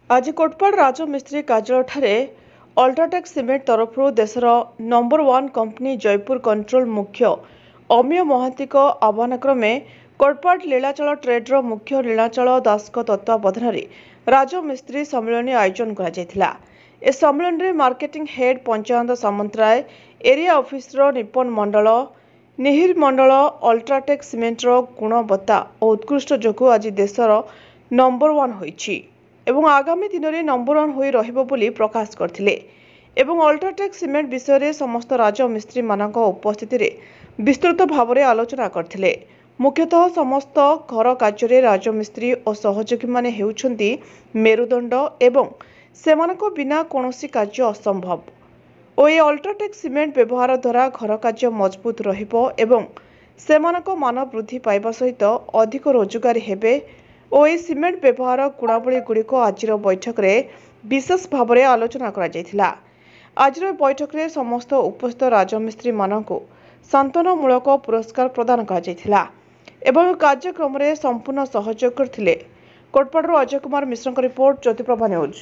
आज कोटपाड़ राजमिस्त्री कार्यालय अल्ट्राटेक सीमेंट तरफ देशर नंबर 1 कंपनी जयपुर कंट्रोल मुख्य अमीय महांती आह्वान क्रमे कोटपाड़ लीलाचल ट्रेड्र मुख्य लीलाचल दास तत्वावधान राजमिस्त्री सम्मेलन आयोजन करा। ए सम्मेलन में marketing head panchayat Samantaray area officer Nipan Mandal Nihir Mandal UltraTech सीमेंटर गुणवत्ता और उत्कृष्ट जोगु आज देशर नंबर 1 होईछि एवं आगामी दिन में नंबर 1 होई रहिबो बोली प्रकाश करथिले एवं अल्ट्राटेक सीमेंट विषय में समस्त राजमिस्त्री मानक उपस्थिति रे विस्तृत भाव में आलोचना करथिले। मुख्यतः समस्त घर कार्य राजमिस्त्री और सहयोगी माने हेउछंती मेरुदंड एवं सेमानक बिना कोनोसी कार्य असंभव और ये अल्ट्राटेक सीमेंट व्यवहार द्वारा घर कार्य मजबूत रहिबो एवं सेमानक मान वृद्धि पाइबा सहित अधिक रोजगार हेबे और ये सीमेंट व्यवहार गुणावली गुड़िक आज बैठक में विशेष भाव में आलोचना करा। आज बैठक में समस्त उपस्थित राजमिस्त्री मानक सांत्वनामूलक पुरस्कार प्रदान करा एवं कार्यक्रम में संपूर्ण सहयोग करथिले। Kotpad Ajay Kumar Mishra report ज्योतिप्रभा news.